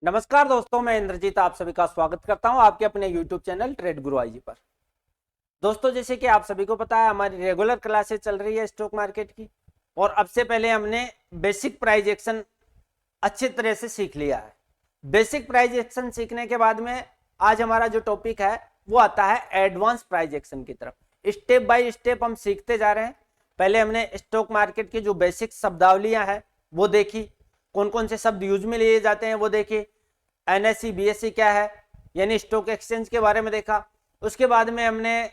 नमस्कार दोस्तों, मैं इंद्रजीत आप सभी का स्वागत करता हूं आपके अपने YouTube चैनल ट्रेड गुरु आईजी पर। दोस्तों, जैसे कि आप सभी को पता है, हमारी रेगुलर क्लासेस चल रही है स्टॉक मार्केट की। और अब से पहले हमने बेसिक प्राइस एक्शन अच्छी तरह से सीख लिया है। बेसिक प्राइस एक्शन सीखने के बाद में आज हमारा जो टॉपिक है वो आता है एडवांस प्राइस एक्शन की तरफ। स्टेप बाय स्टेप हम सीखते जा रहे हैं। पहले हमने स्टॉक मार्केट की जो बेसिक शब्दावलियां हैं वो देखी, कौन कौन से शब्द यूज में लिए जाते हैं वो देखी। एनएससी बीएससी क्या है, यानी स्टॉक एक्सचेंज के बारे में देखा। उसके बाद में हमने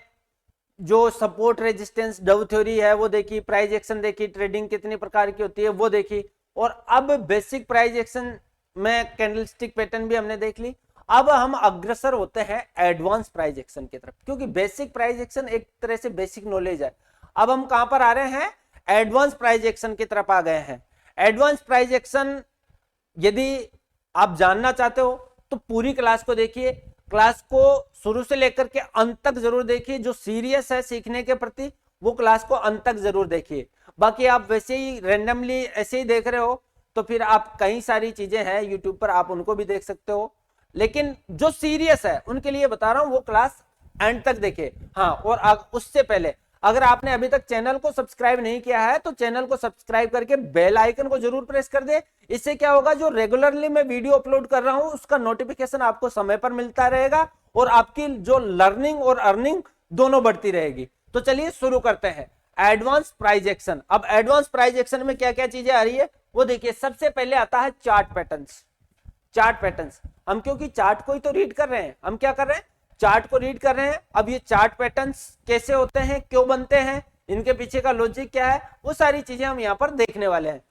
जो सपोर्ट रेजिस्टेंस डव थ्योरी है वो देखी, प्राइस एक्शन देखी, ट्रेडिंग कितनी प्रकार की होती है वो देखी। और अब बेसिक प्राइस एक्शन में कैंडलस्टिक पैटर्न भी हमने देख ली। अब हम अग्रसर होते हैं एडवांस प्राइस एक्शन की तरफ, क्योंकि बेसिक प्राइस एक्शन एक तरह से बेसिक नॉलेज है। अब हम कहां पर आ रहे हैं? एडवांस प्राइस एक्शन की तरफ आ गए हैं। एडवांस प्राइस एक्शन यदि आप जानना चाहते हो तो पूरी क्लास को देखिए, क्लास को शुरू से लेकर के अंत तक जरूर देखिए। जो सीरियस है सीखने के प्रति वो क्लास को अंत तक जरूर देखिए। बाकी आप वैसे ही रैंडमली ऐसे ही देख रहे हो तो फिर आप कई सारी चीजें हैं यूट्यूब पर, आप उनको भी देख सकते हो। लेकिन जो सीरियस है उनके लिए बता रहा हूं वो क्लास एंड तक देखे। हाँ, और उससे पहले अगर आपने अभी तक चैनल को सब्सक्राइब नहीं किया है तो चैनल को सब्सक्राइब करके बेल आइकन को जरूर प्रेस कर दे। इससे क्या होगा, जो रेगुलरली मैं वीडियो अपलोड कर रहा हूं उसका नोटिफिकेशन आपको समय पर मिलता रहेगा और आपकी जो लर्निंग और अर्निंग दोनों बढ़ती रहेगी। तो चलिए शुरू करते हैं एडवांस प्राइस एक्शन। अब एडवांस प्राइस एक्शन में क्या क्या चीजें आ रही है वो देखिए। सबसे पहले आता है चार्ट पैटर्न्स। चार्ट पैटर्न्स, हम क्योंकि चार्ट को ही तो रीड कर रहे हैं, हम क्या कर रहे हैं? चार्ट को रीड कर रहे हैं। अब ये चार्ट पैटर्न्स कैसे होते हैं, क्यों बनते हैं, इनके पीछे का लॉजिक क्या है, वो सारी चीजें हम यहां पर देखने वाले हैं।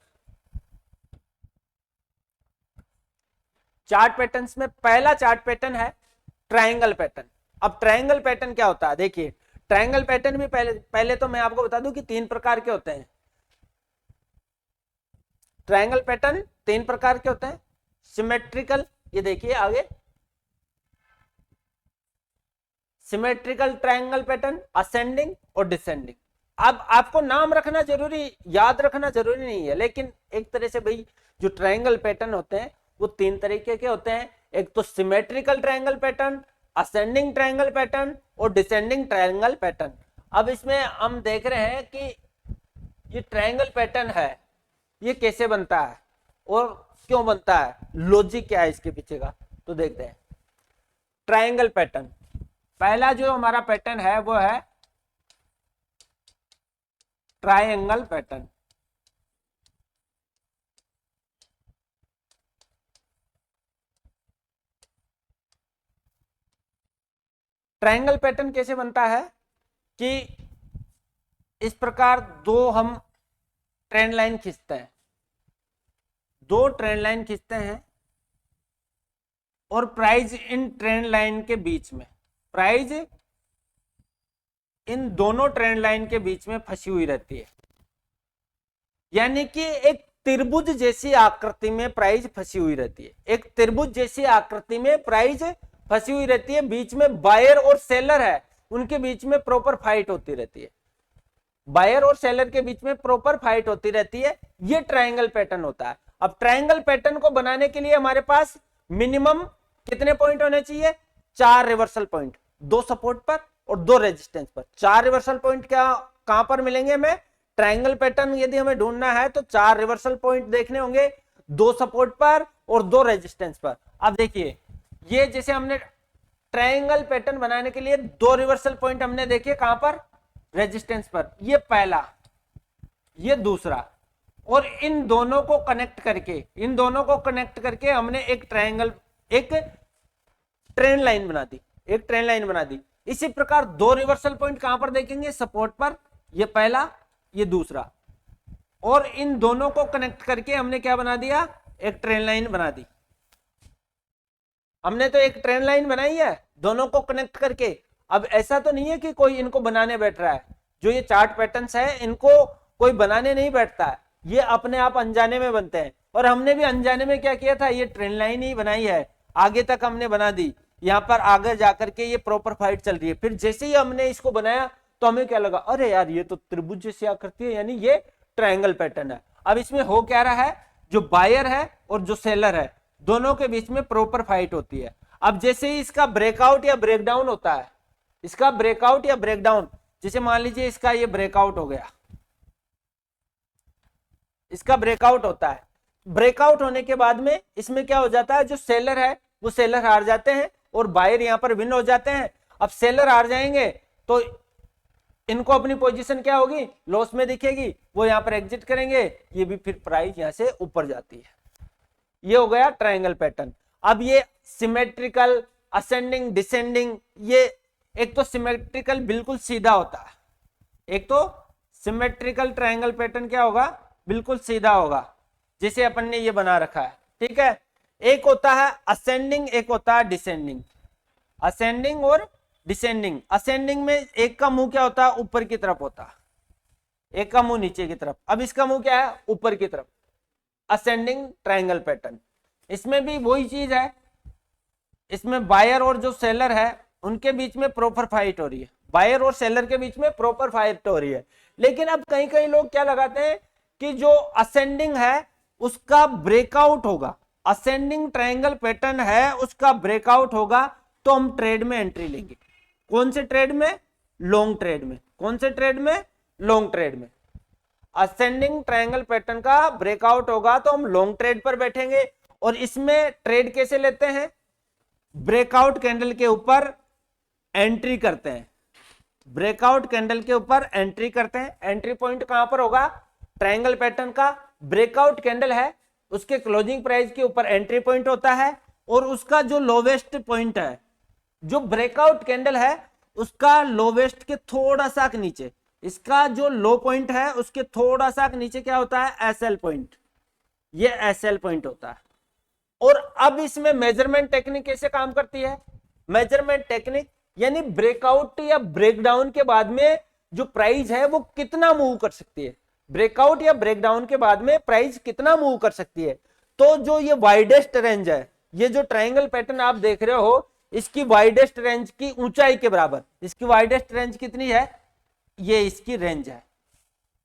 चार्ट पैटर्न्स में पहला चार्ट पैटर्न है ट्रायंगल पैटर्न। अब ट्रायंगल पैटर्न क्या होता है देखिए। ट्रायंगल पैटर्न भी पहले तो मैं आपको बता दूं कि 3 प्रकार के होते हैं। ट्रायंगल पैटर्न 3 प्रकार के होते हैं। सिमेट्रिकल, ये देखिए आगे, सिमेट्रिकल ट्रायंगल पैटर्न, असेंडिंग और डिसेंडिंग। अब आपको नाम रखना जरूरी, याद रखना जरूरी नहीं है, लेकिन एक तरह से भाई जो ट्रायंगल पैटर्न होते हैं वो 3 तरीके के होते हैं। एक तो symmetrical triangle pattern, ascending triangle pattern और डिसेंडिंग ट्रायंगल पैटर्न। अब इसमें हम देख रहे हैं कि ये ट्रायंगल पैटर्न है ये कैसे बनता है और क्यों बनता है, लॉजिक क्या है इसके पीछे का, तो देखते हैं। ट्रायंगल पैटर्न, पहला जो हमारा पैटर्न है वो है ट्रायंगल पैटर्न। ट्रायंगल पैटर्न कैसे बनता है कि इस प्रकार दो हम ट्रेंड लाइन खींचते हैं, दो ट्रेंड लाइन खींचते हैं और प्राइस इन ट्रेंड लाइन के बीच में, प्राइस इन दोनों ट्रेंड लाइन के बीच में फंसी हुई रहती है। यानी कि एक त्रिभुज जैसी आकृति में प्राइस फंसी हुई रहती है। एक त्रिभुज जैसी आकृति में प्राइस फंसी हुई रहती है। बीच में बायर और सेलर है, उनके बीच में प्रॉपर फाइट होती रहती है। बायर और सेलर के बीच में प्रॉपर फाइट होती रहती है। ये ट्रायंगल पैटर्न होता है। अब ट्रायंगल पैटर्न को बनाने के लिए हमारे पास मिनिमम कितने पॉइंट होने चाहिए? 4 रिवर्सल पॉइंट, 2 सपोर्ट पर और 2 रेजिस्टेंस पर। 4 रिवर्सल पॉइंट क्या कहां पर मिलेंगे हमें? ट्रायंगल पैटर्न यदि हमें ढूंढना है तो 4 रिवर्सल पॉइंट देखने होंगे, 2 सपोर्ट पर और 2 रेजिस्टेंस पर। अब देखिए, ये जैसे हमने ट्रायंगल पैटर्न बनाने के लिए 2 रिवर्सल पॉइंट हमने देखे कहां पर? रेजिस्टेंस पर। ये पहला, ये दूसरा, और इन दोनों को कनेक्ट करके, इन दोनों को कनेक्ट करके हमने एक ट्रायंगल, एक ट्रेंड लाइन बना दी, एक ट्रेंड लाइन बना दी। इसी प्रकार 2 रिवर्सल पॉइंट कहां पर देखेंगे? सपोर्ट पर। ये पहला, ये दूसरा, और इन दोनों को कनेक्ट करके हमने क्या बना दिया? एक ट्रेंड लाइन बना दी। हमने तो एक ट्रेंड लाइन बनाई है दोनों को कनेक्ट करके। अब ऐसा तो नहीं है कि कोई इनको बनाने बैठ रहा है। जो ये चार्ट पैटर्न्स है इनको कोई बनाने नहीं बैठता है, ये अपने आप अनजाने में बनते हैं। और हमने भी अनजाने में क्या किया था? ये ट्रेंड लाइन ही बनाई है, आगे तक हमने बना दी। यहाँ पर आगे जाकर के ये प्रॉपर फाइट चल रही है। फिर जैसे ही हमने इसको बनाया तो हमें क्या लगा? अरे यार, ये तो त्रिभुज जैसी आकृति है, यानी ये ट्रायंगल पैटर्न है। अब इसमें हो क्या रहा है? जो बायर है और जो सेलर है दोनों के बीच में प्रॉपर फाइट होती है। अब जैसे ही इसका ब्रेकआउट या ब्रेकडाउन होता है, इसका ब्रेकआउट या ब्रेकडाउन, जैसे मान लीजिए इसका ये ब्रेकआउट हो गया, इसका ब्रेकआउट होता है, ब्रेकआउट होने के बाद में इसमें क्या हो जाता है, जो सेलर है वो सेलर हार जाते हैं और बायर यहां पर विन हो जाते हैं। अब सेलर हार जाएंगे तो इनको अपनी पोजीशन क्या होगी, लॉस में दिखेगी, वो यहां पर एग्जिट करेंगे, ये भी फिर प्राइस यहां से ऊपर जाती है। ये हो गया ट्रायंगल पैटर्न। अब ये सिमेट्रिकल, असेंडिंग, डिसेंडिंग, ये एक तो सिमेट्रिकल बिल्कुल सीधा होता है, एक तो सिमेट्रिकल ट्रायंगल पैटर्न क्या होगा, बिल्कुल सीधा होगा, जैसे अपन ने ये बना रखा है, ठीक है। एक होता है असेंडिंग, एक होता है डिसेंडिंग, असेंडिंग और डिसेंडिंग। असेंडिंग में एक का मुंह क्या होता है, ऊपर की तरफ होता है, एक का मुंह नीचे की तरफ। अब इसका मुंह क्या है, ऊपर की तरफ, असेंडिंग ट्रायंगल पैटर्न। इसमें भी वही चीज है, इसमें बायर और जो सेलर है उनके बीच में प्रॉपर फाइट हो रही है, बायर और सेलर के बीच में प्रॉपर फाइट हो रही है। लेकिन अब कहीं कहीं लोग क्या लगाते हैं कि जो असेंडिंग है उसका ब्रेकआउट होगा, असेंडिंग ट्रायंगल पैटर्न है उसका ब्रेकआउट होगा तो हम ट्रेड में एंट्री लेंगे। कौन से ट्रेड में, लॉन्ग ट्रेड में। कौन से ट्रेड में, लॉन्ग ट्रेड में। असेंडिंग ट्रायंगल पैटर्न का ब्रेकआउट होगा तो हम लॉन्ग ट्रेड पर बैठेंगे। और इसमें ट्रेड कैसे लेते हैं, ब्रेकआउट कैंडल के ऊपर एंट्री करते हैं, ब्रेकआउट कैंडल के ऊपर एंट्री करते हैं। एंट्री पॉइंट कहां पर होगा, ट्रायंगल पैटर्न का ब्रेकआउट कैंडल है उसके क्लोजिंग प्राइस के ऊपर एंट्री पॉइंट होता है, और उसका जो लोवेस्ट पॉइंट है, जो ब्रेकआउट कैंडल है उसका लोवेस्ट के थोड़ा सा नीचे, इसका जो लो पॉइंट है उसके थोड़ा सा नीचे क्या होता है, एसएल पॉइंट, ये एसएल पॉइंट होता है। और अब इसमें मेजरमेंट टेक्निक कैसे काम करती है, मेजरमेंट टेक्निक यानी ब्रेकआउट या ब्रेकडाउन के बाद में जो प्राइस है वो कितना मूव कर सकती है, ब्रेकआउट या ब्रेकडाउन के बाद में प्राइस कितना मूव कर सकती है। तो जो ये वाइडेस्ट रेंज है, ये जो ट्रायंगल पैटर्न आप देख रहे हो इसकी वाइडेस्ट रेंज की ऊंचाई के बराबर, इसकी वाइडेस्ट रेंज कितनी है, ये इसकी रेंज है,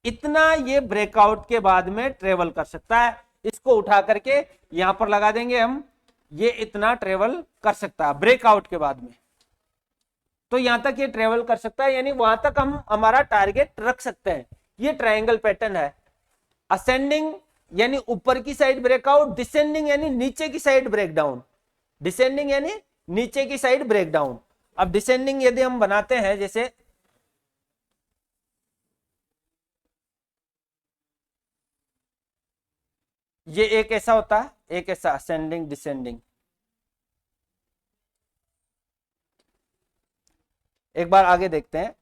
इतना ये ब्रेकआउट के बाद में ट्रेवल कर सकता है। इसको उठा करके यहां पर लगा देंगे हम, ये इतना ट्रेवल कर सकता है ब्रेकआउट के बाद में, तो यहां तक ये ट्रेवल कर सकता है, यानी वहां तक हम हमारा टारगेट रख सकते हैं। ये ट्रायंगल पैटर्न है। असेंडिंग यानी ऊपर की साइड ब्रेकआउट, डिसेंडिंग यानी नीचे की साइड ब्रेकडाउन, डिसेंडिंग यानी नीचे की साइड ब्रेकडाउन। अब डिसेंडिंग यदि हम बनाते हैं, जैसे ये एक ऐसा होता है, एक ऐसा असेंडिंग डिसेंडिंग। एक बार आगे देखते हैं,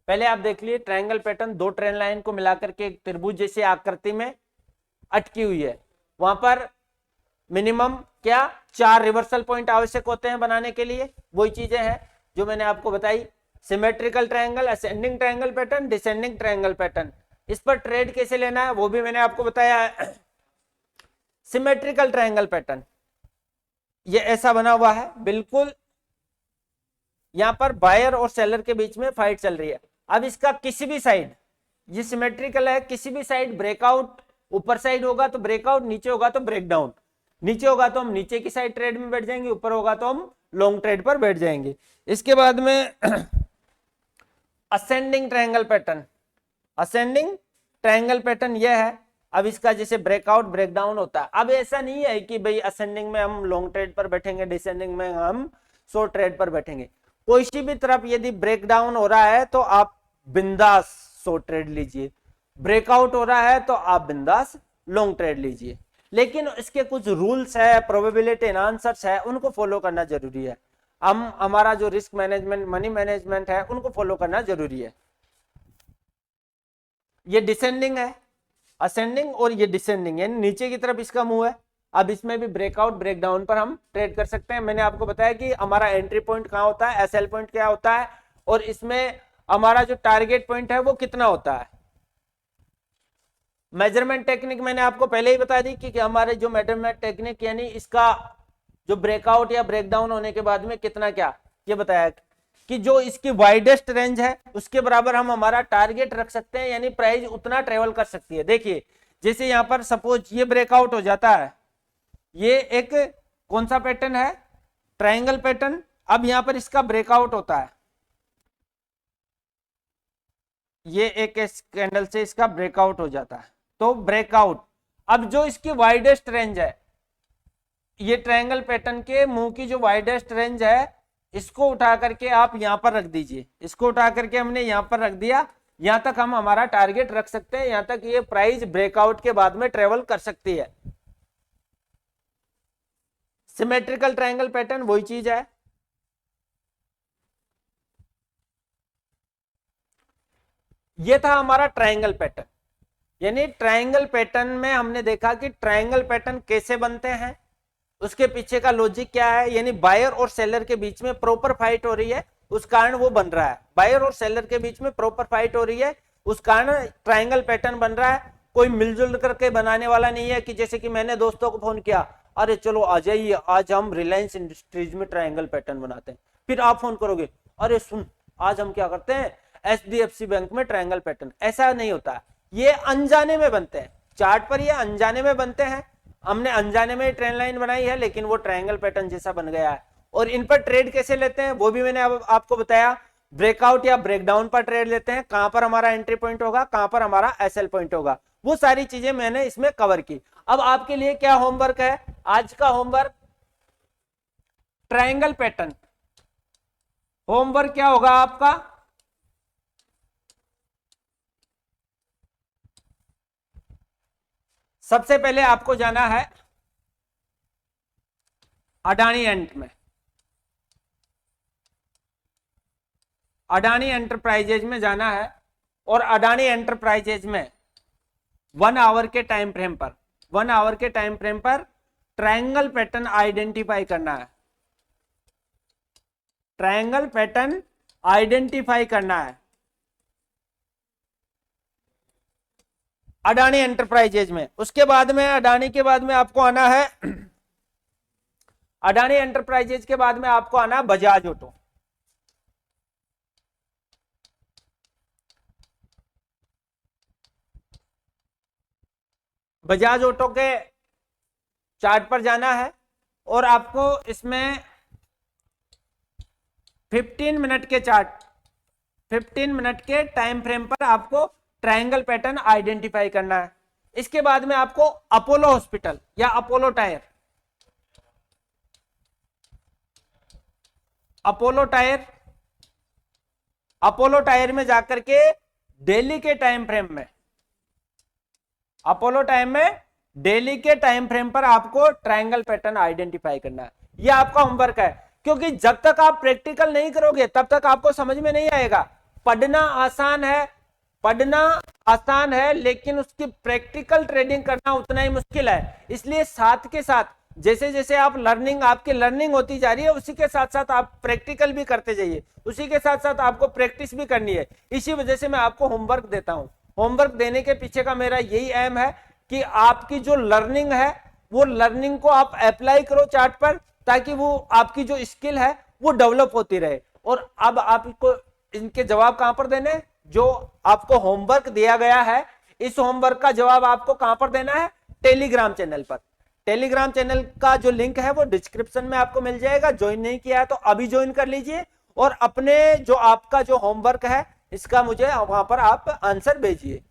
पहले आप देख लिए ट्रायंगल पैटर्न, दो ट्रेन लाइन को मिलाकर के एक त्रिभुज जैसी आकृति में अटकी हुई है, वहां पर मिनिमम क्या 4 रिवर्सल पॉइंट आवश्यक होते हैं बनाने के लिए। वही चीजें हैं जो मैंने आपको बताई, symmetrical triangle, ascending triangle pattern, descending triangle pattern. इस पर ट्रेड कैसे लेना है वो भी मैंने आपको बताया है। सिमेट्रिकल ट्रायंगल पैटर्न ये ऐसा बना हुआ है, बिल्कुल यहां पर बायर और सेलर के बीच में फाइट चल रही है। अब इसका किसी भी साइड, ये सिमेट्रिकल है, किसी भी साइड ब्रेकआउट, ऊपर साइड होगा तो ब्रेकआउट, नीचे होगा तो ब्रेकडाउन, नीचे होगा तो हम नीचे की साइड ट्रेड में बैठ जाएंगे, ऊपर होगा तो हम लॉन्ग ट्रेड पर बैठ जाएंगे। इसके बाद में ascending triangle pattern, ascending triangle pattern यह है। अब इसका जैसे ब्रेकआउट ब्रेकडाउन होता है, अब ऐसा नहीं है कि भाई असेंडिंग में हम लॉन्ग ट्रेड पर बैठेंगे, डिसेंडिंग में हम शॉर्ट ट्रेड पर बैठेंगे। कोई सी भी तरफ यदि ब्रेकडाउन हो रहा है तो आप बिंदास शॉर्ट ट्रेड लीजिए, ब्रेकआउट हो रहा है तो आप बिंदास लॉन्ग ट्रेड लीजिए। लेकिन इसके कुछ रूल्स है, प्रोबेबिलिटी एनहांसर्स है, उनको फॉलो करना जरूरी है। हम हमारा जो रिस्क मैनेजमेंट, मनी मैनेजमेंट है, उनको फॉलो करना जरूरी है। ये डिसेंडिंग है, असेंडिंग और ये डिसेंडिंग यानी नीचे की तरफ इसका मुंह है। अब इसमें भी ब्रेकआउट ब्रेकडाउन पर हम ट्रेड कर सकते हैं। मैंने आपको बताया कि हमारा एंट्री पॉइंट कहां होता है, एसएल पॉइंट क्या होता है, और इसमें हमारा जो टारगेट पॉइंट है वो कितना होता है। मेजरमेंट टेक्निक मैंने आपको पहले ही बता दी कि हमारे जो मेजरमेंट टेक्निक यानी इसका जो ब्रेकआउट या ब्रेकडाउन होने के बाद में कितना क्या, ये बताया कि जो इसकी वाइडेस्ट रेंज है उसके बराबर हम हमारा टारगेट रख सकते हैं, यानी प्राइस उतना ट्रेवल कर सकती है। देखिए जैसे यहां पर सपोज ये ब्रेकआउट हो जाता है, ये एक कौन सा पैटर्न है, ट्रायंगल पैटर्न। अब यहां पर इसका ब्रेकआउट होता है, ये एक कैंडल से इसका ब्रेकआउट हो जाता है, तो ब्रेकआउट। अब जो इसकी वाइडेस्ट रेंज है, ये ट्रायंगल पैटर्न के मुंह की जो वाइडेस्ट रेंज है, इसको उठा करके आप यहां पर रख दीजिए। इसको उठा करके हमने यहां पर रख दिया, यहां तक हम हमारा टारगेट रख सकते हैं, यहां तक ये प्राइस ब्रेकआउट के बाद में ट्रेवल कर सकती है। सिमेट्रिकल ट्रायंगल पैटर्न वही चीज है। ये था हमारा ट्रायंगल पैटर्न, यानी ट्रायंगल पैटर्न में हमने देखा कि ट्रायंगल पैटर्न कैसे बनते हैं, उसके पीछे का लॉजिक क्या है, यानी बायर और सेलर के बीच में प्रॉपर फाइट हो रही है, उस कारण वो बन रहा है। बायर और सेलर के बीच में प्रॉपर फाइट हो रही है, उस कारण ट्रायंगल पैटर्न बन रहा है। कोई मिलजुल करके बनाने वाला नहीं है कि जैसे कि मैंने दोस्तों को फोन किया, अरे चलो आ जाइए, आज हम रिलायंस इंडस्ट्रीज में ट्रायंगल पैटर्न बनाते हैं। फिर आप फोन करोगे, अरे सुन आज हम क्या करते हैं, HDFC बैंक में ट्रायंगल पैटर्न। ऐसा नहीं होता, ये अनजाने में बनते हैं, चार्ट पर ये अनजाने में बनते हैं। हमने अनजाने में ट्रेंड लाइन बनाई है, लेकिन वो ट्रायंगल पैटर्न जैसा बन गया है। और इन पर ट्रेड कैसे लेते हैं वो भी मैंने अब आपको बताया। ब्रेकआउट या ब्रेकडाउन पर ट्रेड लेते हैं, कहां पर हमारा एंट्री पॉइंट होगा, कहां पर हमारा SL पॉइंट होगा, वो सारी चीजें मैंने इसमें कवर की। अब आपके लिए क्या होमवर्क है, आज का होमवर्क ट्रायंगल पैटर्न। होमवर्क क्या होगा आपका, सबसे पहले आपको जाना है अडानी एंट में, अडानी एंटरप्राइजेज में जाना है, और अडानी एंटरप्राइजेज में 1 आवर के टाइम फ्रेम पर, 1 आवर के टाइम फ्रेम पर ट्रायंगल पैटर्न आइडेंटिफाई करना है, ट्रायंगल पैटर्न आइडेंटिफाई करना है अडानी एंटरप्राइजेज में। उसके बाद में अडानी के बाद में आपको आना है, अडानी एंटरप्राइजेज के बाद में आपको आना है बजाज ऑटो। बजाज ऑटो के चार्ट पर जाना है, और आपको इसमें 15 मिनट के चार्ट, 15 मिनट के टाइम फ्रेम पर आपको ट्रायंगल पैटर्न आइडेंटिफाई करना है। इसके बाद में आपको अपोलो हॉस्पिटल या Apollo tyre, Apollo tyre, Apollo tyre में जाकर के डेली के टाइम फ्रेम में, अपोलो टाइम में डेली के टाइम फ्रेम पर आपको ट्रायंगल पैटर्न आइडेंटिफाई करना है। यह आपका होमवर्क है, क्योंकि जब तक आप प्रैक्टिकल नहीं करोगे तब तक आपको समझ में नहीं आएगा। पढ़ना आसान है, पढ़ना आसान है, लेकिन उसकी प्रैक्टिकल ट्रेडिंग करना उतना ही मुश्किल है। इसलिए साथ के साथ जैसे जैसे आप लर्निंग, आपकी लर्निंग होती जा रही है, उसी के साथ साथ आप प्रैक्टिकल भी करते जाइए, उसी के साथ साथ आपको प्रैक्टिस भी करनी है। इसी वजह से मैं आपको होमवर्क देता हूं। होमवर्क देने के पीछे का मेरा यही एम है कि आपकी जो लर्निंग है, वो लर्निंग को आप अप्लाई करो चार्ट पर, ताकि वो आपकी जो स्किल है वो डेवलप होती रहे। और अब आपको इनके जवाब कहां पर देने, जो आपको होमवर्क दिया गया है, इस होमवर्क का जवाब आपको कहां पर देना है, टेलीग्राम चैनल पर। टेलीग्राम चैनल का जो लिंक है वो डिस्क्रिप्शन में आपको मिल जाएगा। ज्वाइन नहीं किया है तो अभी ज्वाइन कर लीजिए, और अपने जो आपका जो होमवर्क है इसका मुझे वहां पर आप आंसर भेजिए।